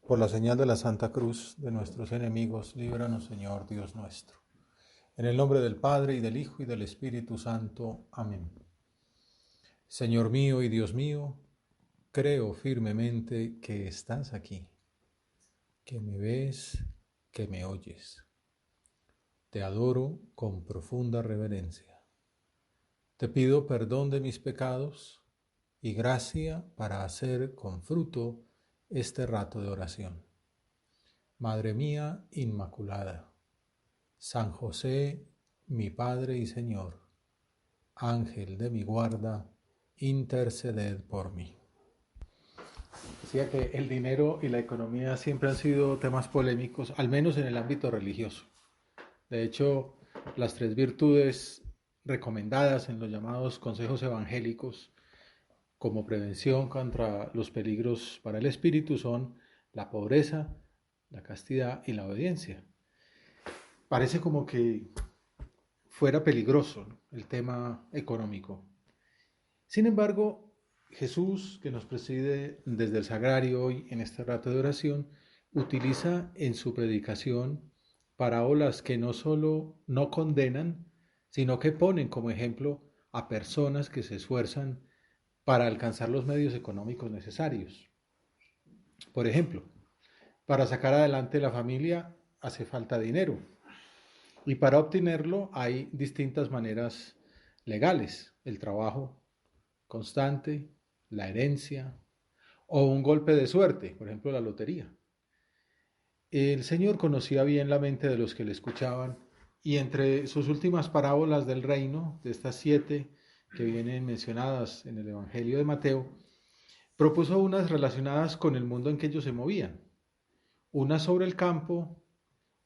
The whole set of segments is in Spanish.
Por la señal de la Santa Cruz de nuestros enemigos, líbranos, Señor Dios nuestro. En el nombre del Padre, y del Hijo, y del Espíritu Santo. Amén. Señor mío y Dios mío, creo firmemente que estás aquí, que me ves, que me oyes. Te adoro con profunda reverencia. Te pido perdón de mis pecados y gracia para hacer con fruto este rato de oración. Madre mía Inmaculada, San José, mi Padre y Señor, Ángel de mi guarda, interceded por mí. Decía que el dinero y la economía siempre han sido temas polémicos, al menos en el ámbito religioso. De hecho, las tres virtudes recomendadas en los llamados consejos evangélicos como prevención contra los peligros para el espíritu son la pobreza, la castidad y la obediencia. Parece como que fuera peligroso, ¿no?, el tema económico. Sin embargo, Jesús, que nos preside desde el sagrario hoy en este rato de oración, utiliza en su predicación parábolas que no solo no condenan, sino que ponen como ejemplo a personas que se esfuerzan para alcanzar los medios económicos necesarios. Por ejemplo, para sacar adelante la familia hace falta dinero, y para obtenerlo hay distintas maneras legales: el trabajo constante, la herencia o un golpe de suerte, por ejemplo la lotería. El Señor conocía bien la mente de los que le escuchaban, y entre sus últimas parábolas del reino, de estas 7 que vienen mencionadas en el Evangelio de Mateo, propuso unas relacionadas con el mundo en que ellos se movían, una sobre el campo,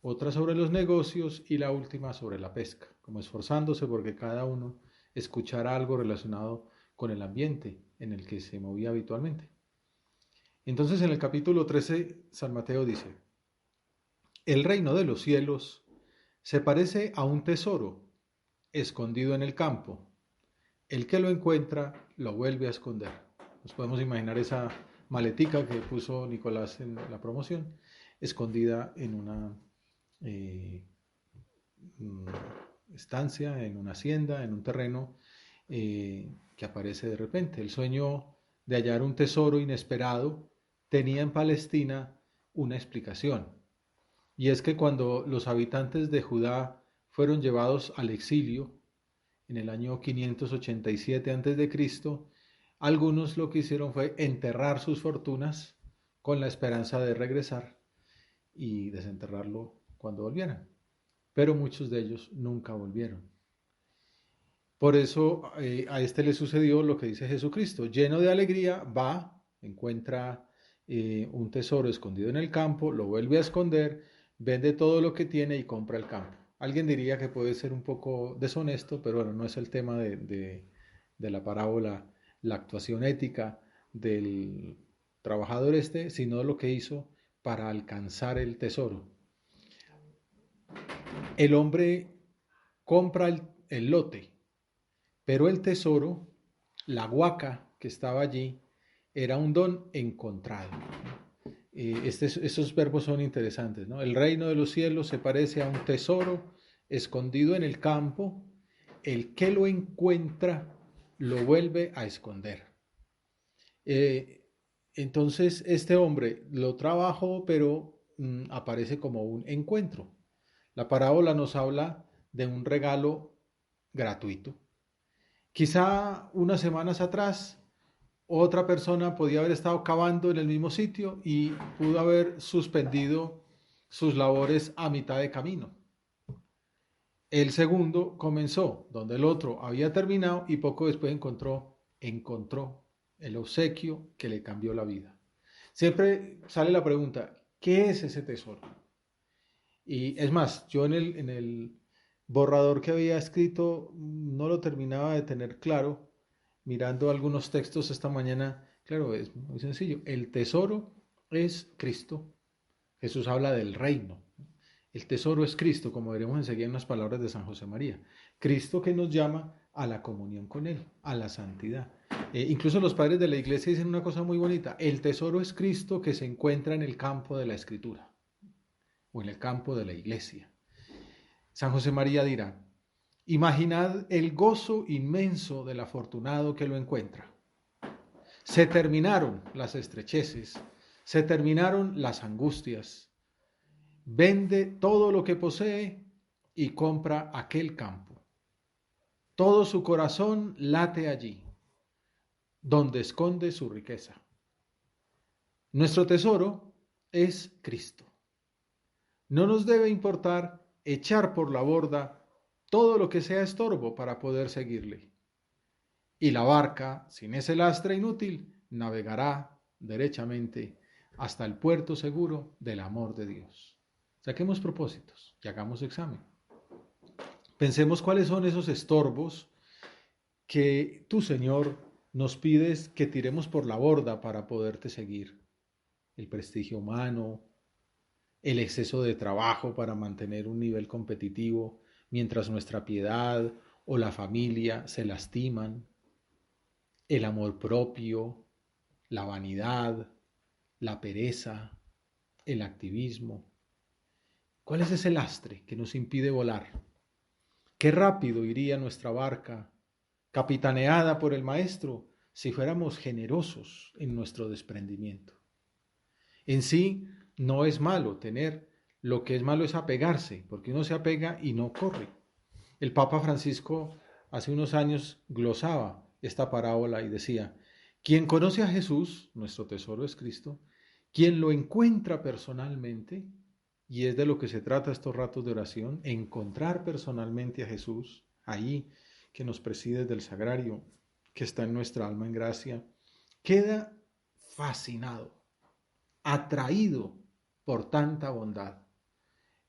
otra sobre los negocios y la última sobre la pesca, como esforzándose porque cada uno escuchara algo relacionado con el ambiente en el que se movía habitualmente. Entonces en el capítulo 13 San Mateo dice: el reino de los cielos se parece a un tesoro escondido en el campo. El que lo encuentra lo vuelve a esconder. Nos podemos imaginar esa maletica que puso Nicolás en la promoción, escondida en una eh, estancia, en una hacienda, en un terreno que aparece de repente. El sueño de hallar un tesoro inesperado tenía en Palestina una explicación. Y es que cuando los habitantes de Judá fueron llevados al exilio en el año 587 a.C., algunos lo que hicieron fue enterrar sus fortunas con la esperanza de regresar y desenterrarlo cuando volvieran. Pero muchos de ellos nunca volvieron. Por eso a este le sucedió lo que dice Jesucristo: lleno de alegría, va, encuentra un tesoro escondido en el campo, lo vuelve a esconder, vende todo lo que tiene y compra el campo. Alguien diría que puede ser un poco deshonesto, pero bueno, no es el tema de la parábola, la actuación ética del trabajador este, sino lo que hizo para alcanzar el tesoro. El hombre compra el lote, pero el tesoro, la huaca que estaba allí, era un don encontrado. Esos verbos son interesantes, ¿no? El reino de los cielos se parece a un tesoro escondido en el campo. El que lo encuentra lo vuelve a esconder. Eh, entonces este hombre lo trabajó, pero aparece como un encuentro. La parábola nos habla de un regalo gratuito. Quizá unas semanas atrás otra persona podía haber estado cavando en el mismo sitio y pudo haber suspendido sus labores a mitad de camino. El segundo comenzó donde el otro había terminado y poco después encontró el obsequio que le cambió la vida. Siempre sale la pregunta: ¿qué es ese tesoro? Y es más, yo en el borrador que había escrito no lo terminaba de tener claro. Mirando algunos textos esta mañana, claro, es muy sencillo. El tesoro es Cristo. Jesús habla del reino. El tesoro es Cristo, como veremos enseguida en las palabras de San José María. Cristo que nos llama a la comunión con Él, a la santidad. Incluso los padres de la iglesia dicen una cosa muy bonita: el tesoro es Cristo que se encuentra en el campo de la Escritura o en el campo de la iglesia. San José María dirá: imaginad el gozo inmenso del afortunado que lo encuentra. Se terminaron las estrecheces, se terminaron las angustias. Vende todo lo que posee y compra aquel campo. Todo su corazón late allí, donde esconde su riqueza. Nuestro tesoro es Cristo. No nos debe importar echar por la borda todo lo que sea estorbo para poder seguirle. Y la barca, sin ese lastre inútil, navegará derechamente hasta el puerto seguro del amor de Dios. Saquemos propósitos y hagamos examen. Pensemos cuáles son esos estorbos que tú, Señor, nos pides que tiremos por la borda para poderte seguir. El prestigio humano, el exceso de trabajo para mantener un nivel competitivo, mientras nuestra piedad o la familia se lastiman, el amor propio, la vanidad, la pereza, el activismo. ¿Cuál es ese lastre que nos impide volar? Qué rápido iría nuestra barca, capitaneada por el Maestro, si fuéramos generosos en nuestro desprendimiento. En sí, no es malo tener, lo que es malo es apegarse, porque uno se apega y no corre. El Papa Francisco hace unos años glosaba esta parábola y decía: quien conoce a Jesús, nuestro tesoro es Cristo, quien lo encuentra personalmente, y es de lo que se trata estos ratos de oración, encontrar personalmente a Jesús, ahí que nos preside del sagrario, que está en nuestra alma en gracia, queda fascinado, atraído por tanta bondad.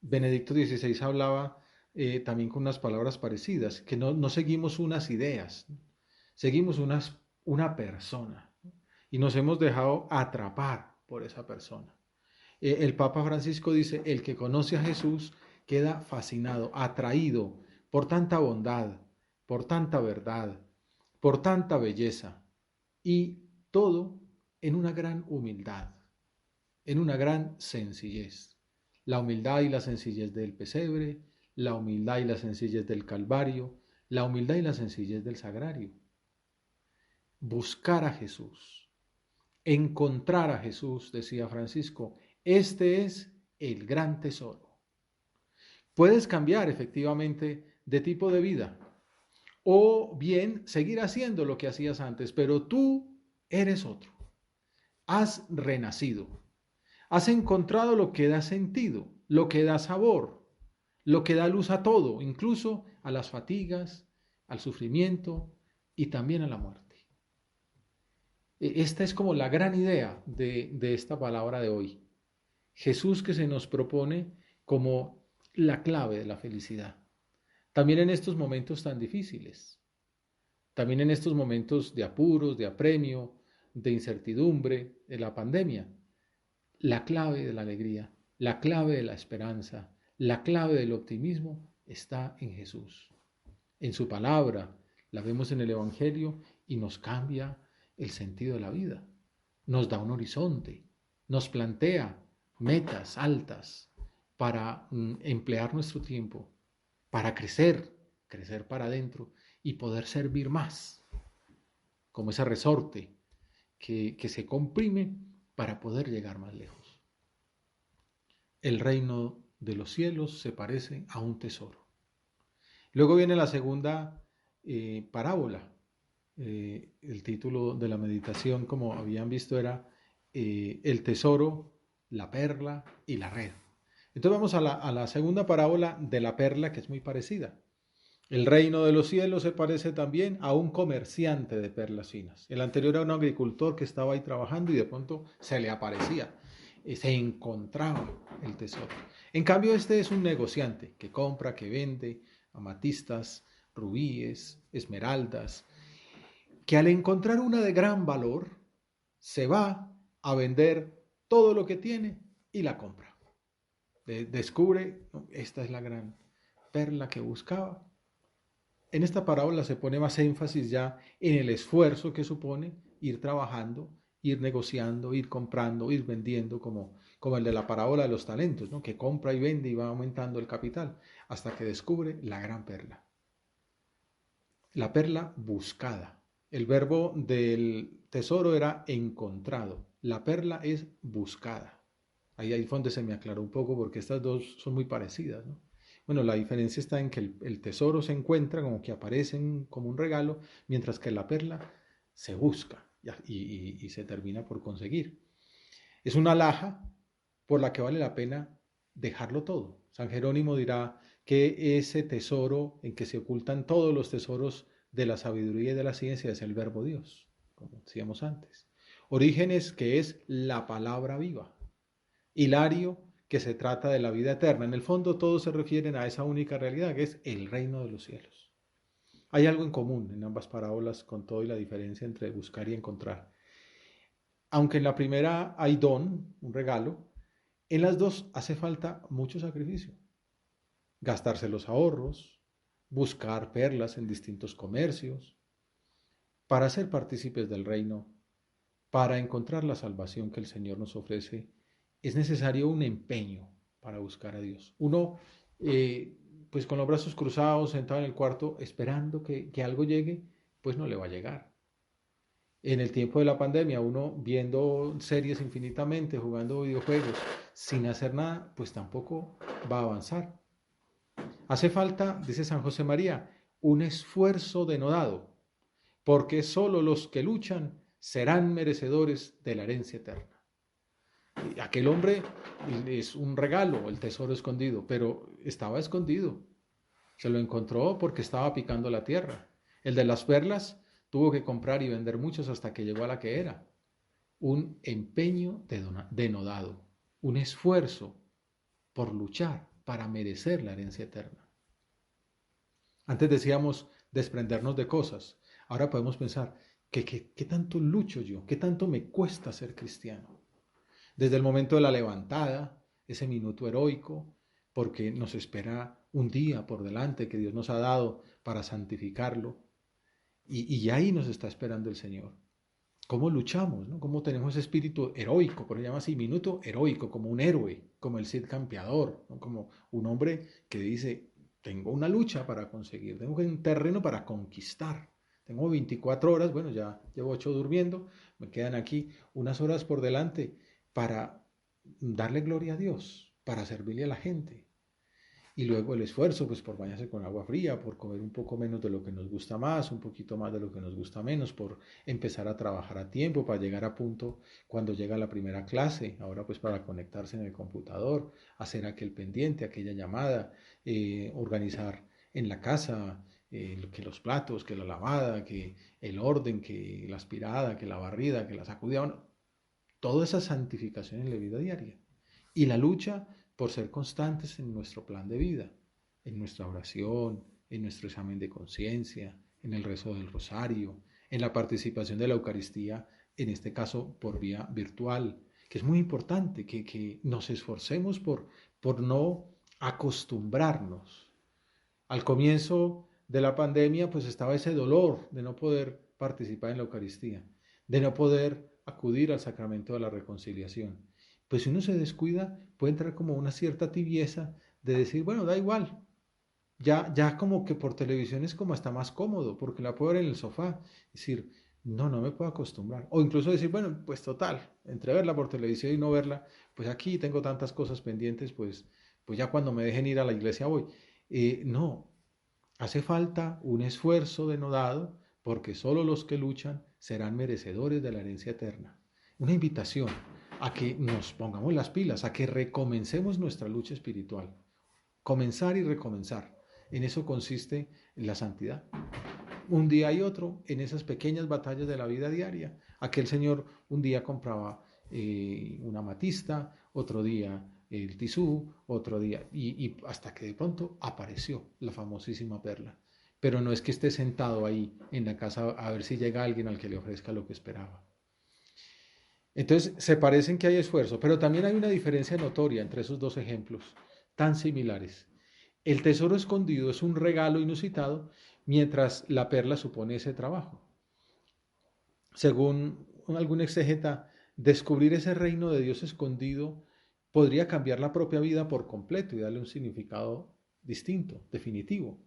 Benedicto XVI hablaba también con unas palabras parecidas, que no seguimos unas ideas, seguimos una persona y nos hemos dejado atrapar por esa persona. El Papa Francisco dice: el que conoce a Jesús queda fascinado, atraído por tanta bondad, por tanta verdad, por tanta belleza, y todo en una gran humildad, en una gran sencillez. La humildad y la sencillez del pesebre, la humildad y la sencillez del Calvario, la humildad y la sencillez del sagrario. Buscar a Jesús, encontrar a Jesús, decía Francisco, este es el gran tesoro. Puedes cambiar efectivamente de tipo de vida o bien seguir haciendo lo que hacías antes, pero tú eres otro. Has renacido. Has encontrado lo que da sentido, lo que da sabor, lo que da luz a todo, incluso a las fatigas, al sufrimiento y también a la muerte. Esta es como la gran idea de esta palabra de hoy. Jesús que se nos propone como la clave de la felicidad. También en estos momentos tan difíciles, también en estos momentos de apuros, de apremio, de incertidumbre, de la pandemia. La clave de la alegría, la clave de la esperanza, la clave del optimismo está en Jesús. En su palabra, la vemos en el Evangelio y nos cambia el sentido de la vida. Nos da un horizonte, nos plantea metas altas para emplear nuestro tiempo, para crecer para adentro y poder servir más, como ese resorte que se comprime para poder llegar más lejos. El reino de los cielos se parece a un tesoro. Luego viene la segunda parábola. El título de la meditación, como habían visto, era el tesoro, la perla y la red. Entonces vamos a la segunda parábola de la perla, que es muy parecida. El reino de los cielos se parece también a un comerciante de perlas finas. El anterior era un agricultor que estaba ahí trabajando y de pronto se le aparecía, se encontraba el tesoro. En cambio, este es un negociante que compra, que vende amatistas, rubíes, esmeraldas, que al encontrar una de gran valor, se va a vender todo lo que tiene y la compra. Descubre, esta es la gran perla que buscaba, En esta parábola se pone más énfasis ya en el esfuerzo que supone ir trabajando, ir negociando, ir comprando, ir vendiendo, como el de la parábola de los talentos, ¿no? Que compra y vende y va aumentando el capital hasta que descubre la gran perla. La perla buscada. El verbo del tesoro era encontrado. La perla es buscada. Ahí fue donde se me aclaró un poco porque estas dos son muy parecidas, ¿no? Bueno, la diferencia está en que el tesoro se encuentra como que aparece como un regalo, mientras que la perla se busca y se termina por conseguir. Es una alhaja por la que vale la pena dejarlo todo. San Jerónimo dirá que ese tesoro en que se ocultan todos los tesoros de la sabiduría y de la ciencia es el verbo Dios, como decíamos antes. Orígenes, que es la palabra viva. Hilario, que se trata de la vida eterna. En el fondo todos se refieren a esa única realidad, que es el reino de los cielos. Hay algo en común en ambas parábolas, con todo y la diferencia entre buscar y encontrar. Aunque en la primera hay don, un regalo, en las dos hace falta mucho sacrificio. Gastarse los ahorros, buscar perlas en distintos comercios, para ser partícipes del reino, para encontrar la salvación que el Señor nos ofrece, es necesario un empeño para buscar a Dios. Uno, pues con los brazos cruzados, sentado en el cuarto, esperando que algo llegue, pues no le va a llegar. En el tiempo de la pandemia, uno viendo series infinitamente, jugando videojuegos, sin hacer nada, pues tampoco va a avanzar. Hace falta, dice San José María, un esfuerzo denodado, porque solo los que luchan serán merecedores de la herencia eterna. Aquel hombre es un regalo, el tesoro escondido, pero estaba escondido. Se lo encontró porque estaba picando la tierra. El de las perlas tuvo que comprar y vender muchos hasta que llegó a la que era. Un empeño denodado, un esfuerzo por luchar para merecer la herencia eterna. Antes decíamos desprendernos de cosas. Ahora podemos pensar, ¿qué tanto lucho yo? ¿Qué tanto me cuesta ser cristiano? Desde el momento de la levantada, ese minuto heroico, porque nos espera un día por delante que Dios nos ha dado para santificarlo. Y ahí nos está esperando el Señor. ¿Cómo luchamos? ¿No? ¿Cómo tenemos ese espíritu heroico? Por eso se llama así, minuto heroico, como un héroe, como el Cid campeador, ¿no? Como un hombre que dice, tengo una lucha para conseguir, tengo un terreno para conquistar. Tengo 24 horas, bueno, ya llevo 8 durmiendo, me quedan aquí unas horas por delante para darle gloria a Dios, para servirle a la gente. Y luego el esfuerzo, pues por bañarse con agua fría, por comer un poco menos de lo que nos gusta más, un poquito más de lo que nos gusta menos, por empezar a trabajar a tiempo, para llegar a punto cuando llega la primera clase, ahora pues para conectarse en el computador, hacer aquel pendiente, aquella llamada, organizar en la casa, que los platos, que la lavada, que el orden, que la aspirada, que la barrida, que la sacudida, bueno, toda esa santificación en la vida diaria. Y la lucha por ser constantes en nuestro plan de vida, en nuestra oración, en nuestro examen de conciencia, en el rezo del rosario, en la participación de la Eucaristía, en este caso por vía virtual, que es muy importante que nos esforcemos por no acostumbrarnos. Al comienzo de la pandemia, pues estaba ese dolor de no poder participar en la Eucaristía, de no poder acudir al sacramento de la reconciliación. Pues si uno se descuida, puede entrar como una cierta tibieza de decir, bueno, da igual. Ya como que por televisión es como hasta más cómodo, porque la puedo ver en el sofá. Es decir, no me puedo acostumbrar. O incluso decir, bueno, pues total, entre verla por televisión y no verla, pues aquí tengo tantas cosas pendientes, pues ya cuando me dejen ir a la iglesia voy. No, hace falta un esfuerzo denodado, porque solo los que luchan serán merecedores de la herencia eterna. Una invitación a que nos pongamos las pilas, a que recomencemos nuestra lucha espiritual. Comenzar y recomenzar. En eso consiste la santidad. Un día y otro, en esas pequeñas batallas de la vida diaria. Aquel señor un día compraba una amatista, otro día el tisú, otro día, y hasta que de pronto apareció la famosísima perla. Pero no es que esté sentado ahí en la casa a ver si llega alguien al que le ofrezca lo que esperaba. Entonces, se parecen que hay esfuerzo, pero también hay una diferencia notoria entre esos dos ejemplos tan similares. El tesoro escondido es un regalo inusitado, mientras la perla supone ese trabajo. Según algún exégeta, descubrir ese reino de Dios escondido podría cambiar la propia vida por completo y darle un significado distinto, definitivo.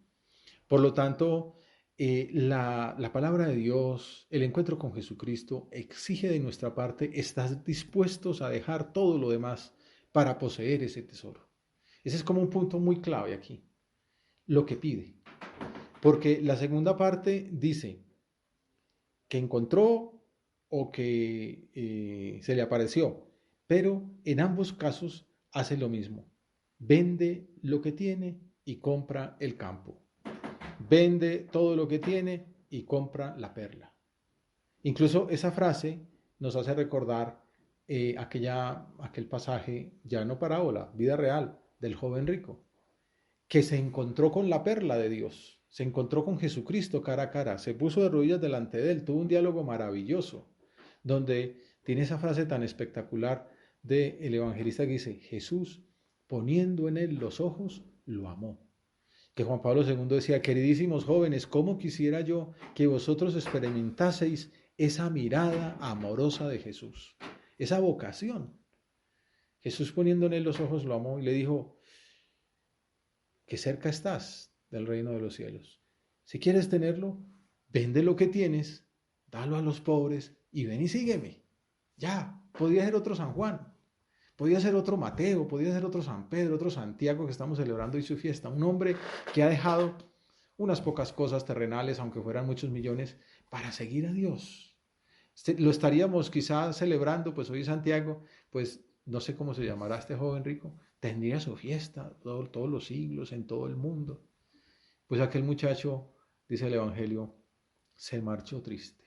Por lo tanto, la palabra de Dios, el encuentro con Jesucristo, exige de nuestra parte estar dispuestos a dejar todo lo demás para poseer ese tesoro. Ese es como un punto muy clave aquí, lo que pide. Porque la segunda parte dice que encontró o que se le apareció, pero en ambos casos hace lo mismo. Vende lo que tiene y compra el campo. Vende todo lo que tiene y compra la perla. Incluso esa frase nos hace recordar aquel pasaje, ya no parábola, vida real, del joven rico, que se encontró con la perla de Dios, se encontró con Jesucristo cara a cara, se puso de rodillas delante de él, tuvo un diálogo maravilloso, donde tiene esa frase tan espectacular del evangelista que dice, Jesús, poniendo en él los ojos, lo amó. Que Juan Pablo II decía, queridísimos jóvenes, ¿cómo quisiera yo que vosotros experimentaseis esa mirada amorosa de Jesús, esa vocación? Jesús poniendo en él los ojos lo amó y le dijo, que cerca estás del reino de los cielos. Si quieres tenerlo, vende lo que tienes, dalo a los pobres y ven y sígueme. Ya, podía ser otro San Juan, podía ser otro Mateo, podía ser otro San Pedro, otro Santiago que estamos celebrando hoy su fiesta. Un hombre que ha dejado unas pocas cosas terrenales, aunque fueran muchos millones, para seguir a Dios. Lo estaríamos quizás celebrando, pues hoy Santiago, pues no sé cómo se llamará este joven rico, tendría su fiesta todos los siglos en todo el mundo. Pues aquel muchacho, dice el Evangelio, se marchó triste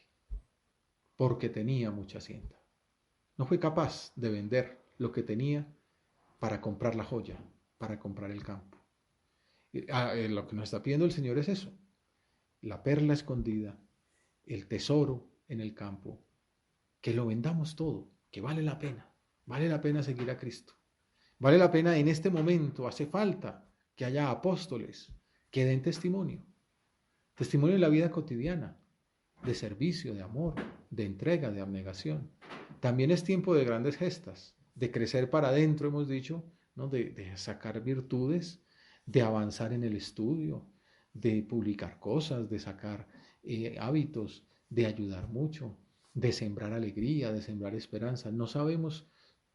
porque tenía mucha hacienda. No fue capaz de vender lo que tenía para comprar la joya, para comprar el campo. Lo que nos está pidiendo el Señor es eso, la perla escondida, el tesoro en el campo, que lo vendamos todo, que vale la pena seguir a Cristo. Vale la pena en este momento, hace falta que haya apóstoles que den testimonio. Testimonio de la vida cotidiana, de servicio, de amor, de entrega, de abnegación. También es tiempo de grandes gestas, de crecer para adentro, hemos dicho, ¿no? de sacar virtudes, de avanzar en el estudio, de publicar cosas, de sacar hábitos, de ayudar mucho, de sembrar alegría, de sembrar esperanza. No sabemos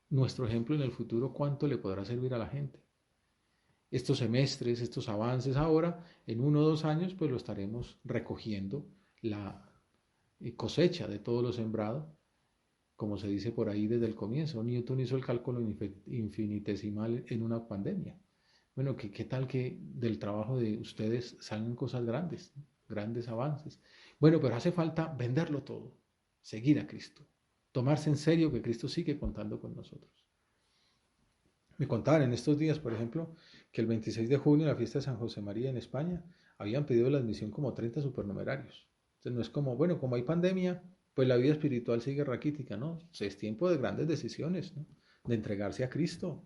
nuestro ejemplo en el futuro cuánto le podrá servir a la gente. Estos semestres, estos avances ahora, en 1 o 2 años, pues lo estaremos recogiendo la cosecha de todo lo sembrado, como se dice por ahí desde el comienzo. Newton hizo el cálculo infinitesimal en una pandemia. Bueno, ¿qué tal que del trabajo de ustedes salgan cosas grandes, grandes avances? Bueno, pero hace falta venderlo todo, seguir a Cristo, tomarse en serio que Cristo sigue contando con nosotros. Me contaban en estos días, por ejemplo, que el 26 de junio, la fiesta de San José María en España, habían pedido la admisión como 30 supernumerarios. Entonces no es como, bueno, como hay pandemia, pues la vida espiritual sigue raquítica, ¿no? Es tiempo de grandes decisiones, ¿no? De entregarse a Cristo,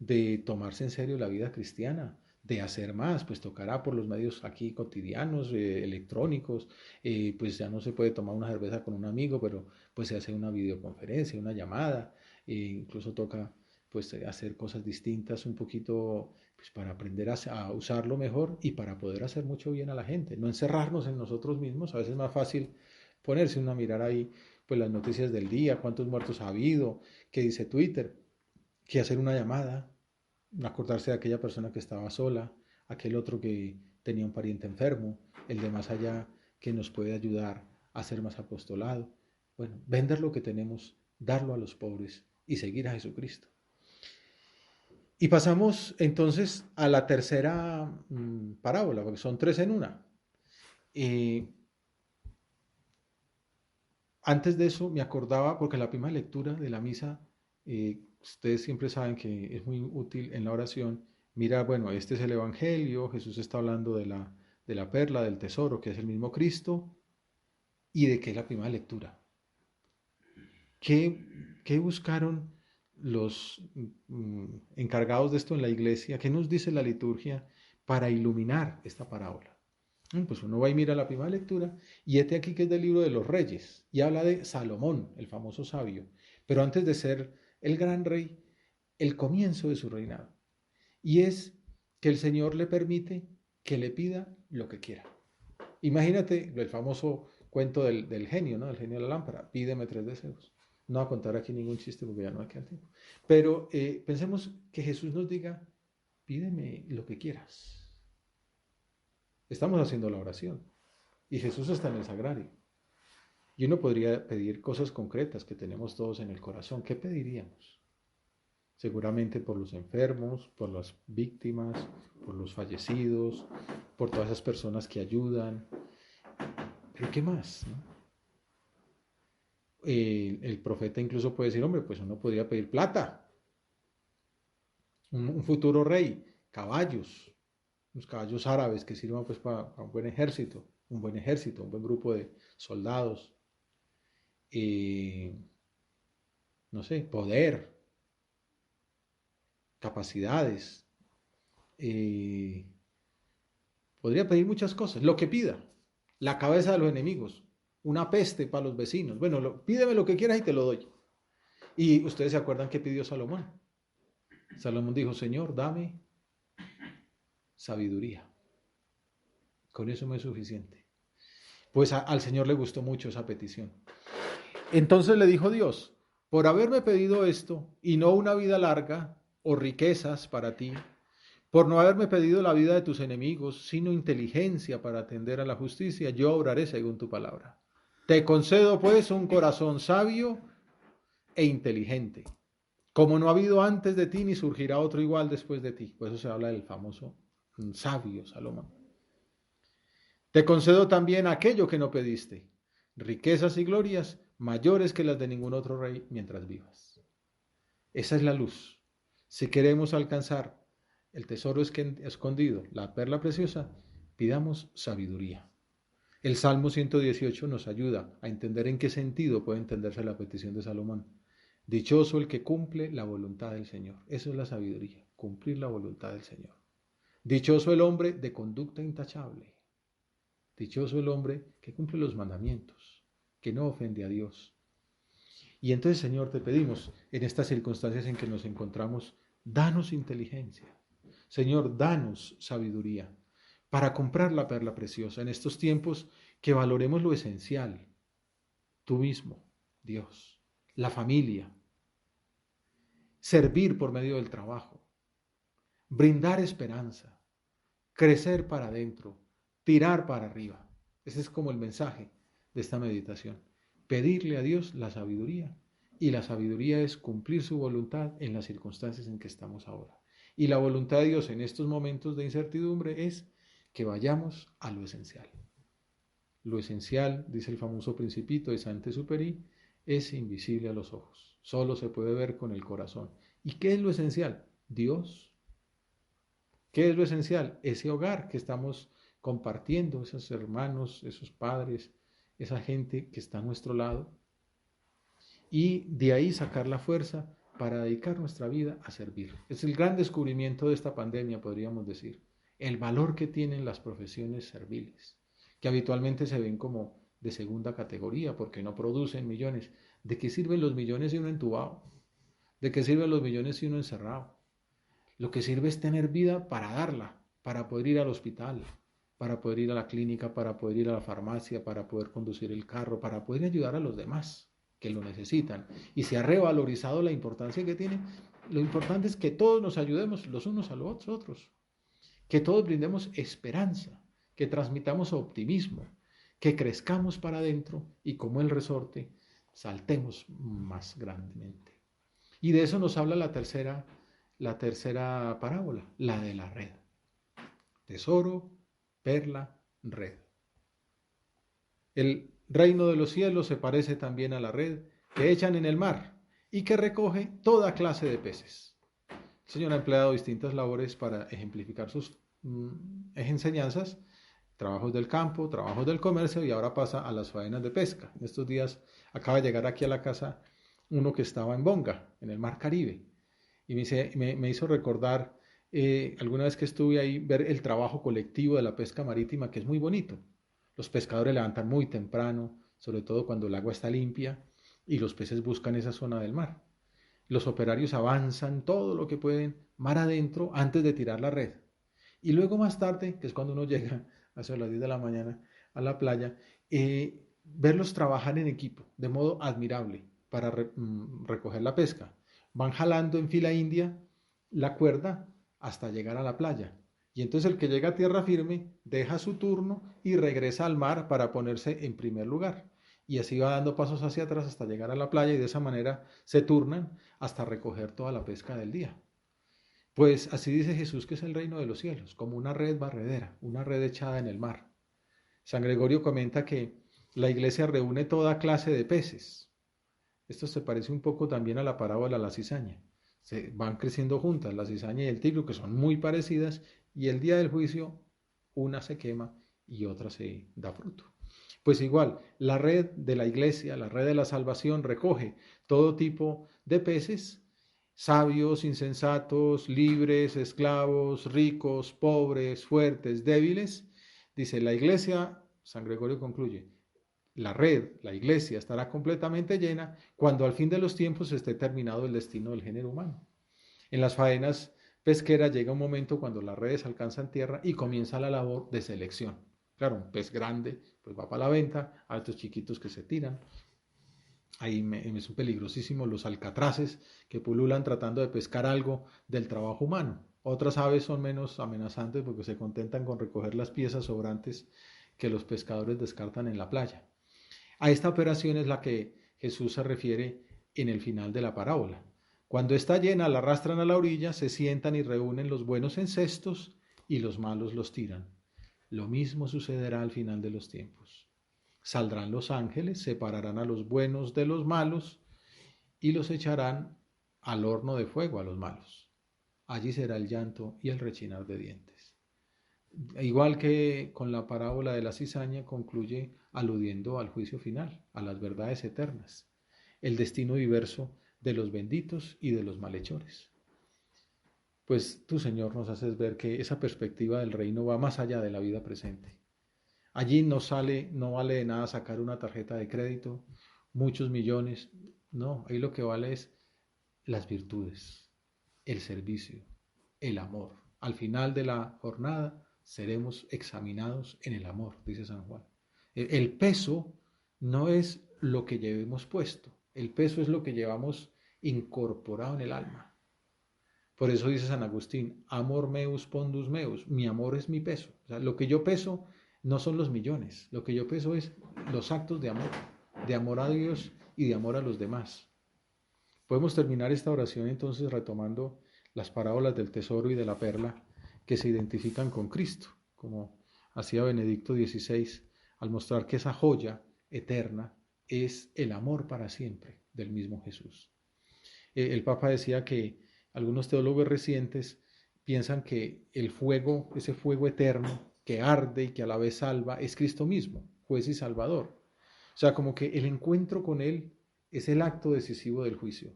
de tomarse en serio la vida cristiana, de hacer más, pues tocará por los medios aquí cotidianos, electrónicos, pues ya no se puede tomar una cerveza con un amigo, pero pues se hace una videoconferencia, una llamada, incluso toca pues hacer cosas distintas un poquito pues, para aprender a usarlo mejor y para poder hacer mucho bien a la gente, no encerrarnos en nosotros mismos. A veces es más fácil ponerse uno a mirar ahí pues las noticias del día, cuántos muertos ha habido, qué dice Twitter, que hacer una llamada, acordarse de aquella persona que estaba sola, aquel otro que tenía un pariente enfermo, el de más allá que nos puede ayudar a hacer más apostolado. Bueno, vender lo que tenemos, darlo a los pobres y seguir a Jesucristo. Y pasamos entonces a la tercera parábola, porque son 3 en una. Antes de eso me acordaba, porque la primera lectura de la misa, ustedes siempre saben que es muy útil en la oración. Mira, bueno, este es el Evangelio, Jesús está hablando de la perla, del tesoro, que es el mismo Cristo, y de qué es la primera lectura. ¿Qué buscaron los encargados de esto en la iglesia? ¿Qué nos dice la liturgia para iluminar esta parábola? Pues uno va y mira la primera lectura, y este aquí que es del libro de los reyes, y habla de Salomón, el famoso sabio, pero antes de ser el gran rey, el comienzo de su reinado. Y es que el Señor le permite que le pida lo que quiera. Imagínate el famoso cuento del genio, ¿no? El genio de la lámpara, pídeme 3 deseos. No voy a contar aquí ningún chiste porque ya no hay que tiempo. Pero pensemos que Jesús nos diga, pídeme lo que quieras. Estamos haciendo la oración y Jesús está en el sagrario. Y uno podría pedir cosas concretas que tenemos todos en el corazón. ¿Qué pediríamos? Seguramente por los enfermos, por las víctimas, por los fallecidos, por todas esas personas que ayudan. ¿Pero qué más? ¿No? El profeta incluso puede decir, hombre, pues uno podría pedir plata, un futuro rey, caballos, los caballos árabes que sirvan pues para un buen ejército, un buen grupo de soldados, no sé, poder, capacidades. Podría pedir muchas cosas, lo que pida, la cabeza de los enemigos, una peste para los vecinos. Bueno, pídeme lo que quieras y te lo doy. Y ustedes se acuerdan que pidió Salomón. Salomón dijo, Señor, dame sabiduría. Con eso me es suficiente. Pues al Señor le gustó mucho esa petición. Entonces le dijo Dios, por haberme pedido esto y no una vida larga o riquezas para ti, por no haberme pedido la vida de tus enemigos, sino inteligencia para atender a la justicia, yo obraré según tu palabra. Te concedo pues un corazón sabio e inteligente, como no ha habido antes de ti, ni surgirá otro igual después de ti. Por eso se habla del famoso sabio Salomón. Te concedo también aquello que no pediste, riquezas y glorias mayores que las de ningún otro rey mientras vivas. Esa es la luz. Si queremos alcanzar el tesoro escondido, la perla preciosa, pidamos sabiduría. El Salmo 118 nos ayuda a entender en qué sentido puede entenderse la petición de Salomón. Dichoso el que cumple la voluntad del Señor. Eso es la sabiduría, cumplir la voluntad del Señor. Dichoso el hombre de conducta intachable. Dichoso el hombre que cumple los mandamientos, que no ofende a Dios. Y entonces, Señor, te pedimos, en estas circunstancias en que nos encontramos, danos inteligencia. Señor, danos sabiduría para comprar la perla preciosa en estos tiempos, que valoremos lo esencial, tú mismo, Dios, la familia, servir por medio del trabajo, brindar esperanza, crecer para adentro, tirar para arriba. Ese es como el mensaje de esta meditación. Pedirle a Dios la sabiduría, y la sabiduría es cumplir su voluntad en las circunstancias en que estamos ahora. Y la voluntad de Dios en estos momentos de incertidumbre es que vayamos a lo esencial. Lo esencial, dice el famoso Principito de Saint-Exupéry, es invisible a los ojos. Solo se puede ver con el corazón. ¿Y qué es lo esencial? Dios. ¿Qué es lo esencial? Ese hogar que estamos compartiendo, esos hermanos, esos padres, esa gente que está a nuestro lado. Y de ahí sacar la fuerza para dedicar nuestra vida a servir. Es el gran descubrimiento de esta pandemia, podríamos decir. El valor que tienen las profesiones serviles, que habitualmente se ven como de segunda categoría porque no producen millones. ¿De qué sirven los millones si uno entubado? ¿De qué sirven los millones si uno encerrado? Lo que sirve es tener vida para darla, para poder ir al hospital, para poder ir a la clínica, para poder ir a la farmacia, para poder conducir el carro, para poder ayudar a los demás que lo necesitan. Y se ha revalorizado la importancia que tiene. Lo importante es que todos nos ayudemos los unos a los otros, que todos brindemos esperanza, que transmitamos optimismo, que crezcamos para adentro y como el resorte saltemos más grandemente. Y de eso nos habla la tercera parábola, la de la red. Tesoro, perla, red. El reino de los cielos se parece también a la red que echan en el mar y que recoge toda clase de peces. El Señor ha empleado distintas labores para ejemplificar sus enseñanzas, trabajos del campo, trabajos del comercio, y ahora pasa a las faenas de pesca. En estos días acaba de llegar aquí a la casa uno que estaba en Bonga, en el mar Caribe, y me hizo recordar alguna vez que estuve ahí, ver el trabajo colectivo de la pesca marítima, que es muy bonito. Los pescadores levantan muy temprano, sobre todo cuando el agua está limpia, y los peces buscan esa zona del mar. Los operarios avanzan todo lo que pueden mar adentro antes de tirar la red. Y luego más tarde, que es cuando uno llega hacia las 10 de la mañana a la playa, verlos trabajar en equipo de modo admirable para recoger la pesca. Van jalando en fila india la cuerda hasta llegar a la playa. Y entonces el que llega a tierra firme deja su turno y regresa al mar para ponerse en primer lugar. Y así va dando pasos hacia atrás hasta llegar a la playa y de esa manera se turnan hasta recoger toda la pesca del día. Pues así dice Jesús que es el reino de los cielos, como una red barredera, una red echada en el mar. San Gregorio comenta que la iglesia reúne toda clase de peces. Esto se parece un poco también a la parábola de la cizaña. Se van creciendo juntas la cizaña y el trigo, que son muy parecidas, y el día del juicio una se quema y otra se da fruto. Pues igual, la red de la iglesia, la red de la salvación recoge todo tipo de peces, sabios, insensatos, libres, esclavos, ricos, pobres, fuertes, débiles. Dice la iglesia, San Gregorio concluye, la red, la iglesia, estará completamente llena cuando al fin de los tiempos esté terminado el destino del género humano. En las faenas pesqueras llega un momento cuando las redes alcanzan tierra y comienza la labor de selección. Claro, un pez grande pues va para la venta, a estos chiquitos que se tiran. Ahí son peligrosísimos los alcatraces que pululan tratando de pescar algo del trabajo humano. Otras aves son menos amenazantes porque se contentan con recoger las piezas sobrantes que los pescadores descartan en la playa. A esta operación es la que Jesús se refiere en el final de la parábola. Cuando está llena, la arrastran a la orilla, se sientan y reúnen los buenos en cestos y los malos los tiran. Lo mismo sucederá al final de los tiempos. Saldrán los ángeles, separarán a los buenos de los malos y los echarán al horno de fuego a los malos. Allí será el llanto y el rechinar de dientes. Igual que con la parábola de la cizaña, concluye aludiendo al juicio final, a las verdades eternas, el destino diverso de los benditos y de los malhechores. Pues tú, Señor, nos haces ver que esa perspectiva del reino va más allá de la vida presente. Allí no vale de nada sacar una tarjeta de crédito, muchos millones. No, ahí lo que vale es las virtudes, el servicio, el amor. Al final de la jornada seremos examinados en el amor, dice San Juan. El peso no es lo que llevemos puesto, el peso es lo que llevamos incorporado en el alma. Por eso dice San Agustín, amor meus pondus meus, mi amor es mi peso. O sea, lo que yo peso no son los millones, lo que yo peso es los actos de amor a Dios y de amor a los demás. Podemos terminar esta oración entonces retomando las parábolas del tesoro y de la perla que se identifican con Cristo, como hacía Benedicto XVI al mostrar que esa joya eterna es el amor para siempre del mismo Jesús. El Papa decía que algunos teólogos recientes piensan que el fuego, ese fuego eterno que arde y que a la vez salva, es Cristo mismo, juez y salvador. O sea, como que el encuentro con Él es el acto decisivo del juicio.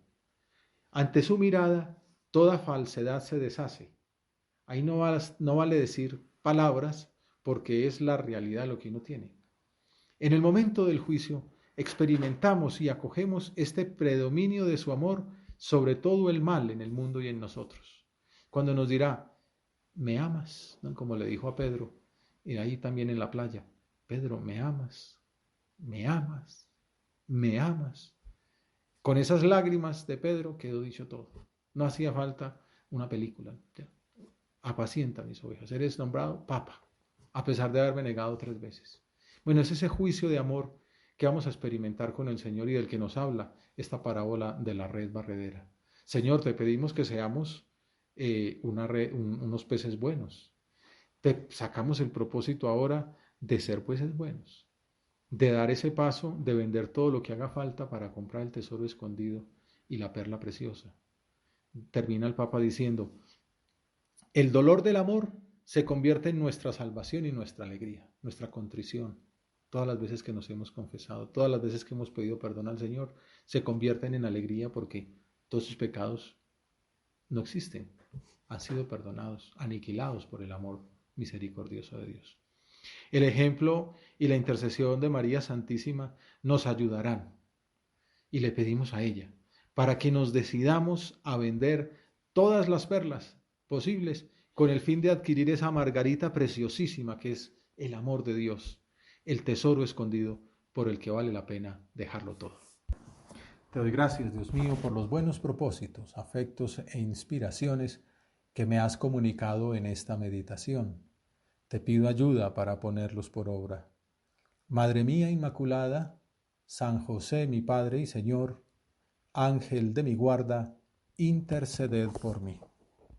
Ante su mirada, toda falsedad se deshace. Ahí no vale decir palabras porque es la realidad lo que uno tiene. En el momento del juicio, experimentamos y acogemos este predominio de su amor sobre todo el mal en el mundo y en nosotros. Cuando nos dirá, me amas, ¿no? Como le dijo a Pedro, y ahí también en la playa, Pedro, me amas, me amas, me amas. Con esas lágrimas de Pedro quedó dicho todo. No hacía falta una película. Ya. Apacienta mis ovejas. Eres nombrado Papa, a pesar de haberme negado 3 veces. Bueno, es ese juicio de amor que vamos a experimentar con el Señor y del que nos habla esta parábola de la red barredera. Señor, te pedimos que seamos unos peces buenos. Te sacamos el propósito ahora de ser peces buenos, de dar ese paso, de vender todo lo que haga falta para comprar el tesoro escondido y la perla preciosa. Termina el Papa diciendo, el dolor del amor se convierte en nuestra salvación y nuestra alegría, nuestra contrición. Todas las veces que nos hemos confesado, todas las veces que hemos pedido perdón al Señor, se convierten en alegría porque todos sus pecados no existen, han sido perdonados, aniquilados por el amor misericordioso de Dios. El ejemplo y la intercesión de María Santísima nos ayudarán y le pedimos a ella para que nos decidamos a vender todas las perlas posibles con el fin de adquirir esa margarita preciosísima que es el amor de Dios, el tesoro escondido por el que vale la pena dejarlo todo. Te doy gracias, Dios mío, por los buenos propósitos, afectos e inspiraciones que me has comunicado en esta meditación. Te pido ayuda para ponerlos por obra. Madre mía Inmaculada, San José, mi Padre y Señor, Ángel de mi guarda, interceded por mí.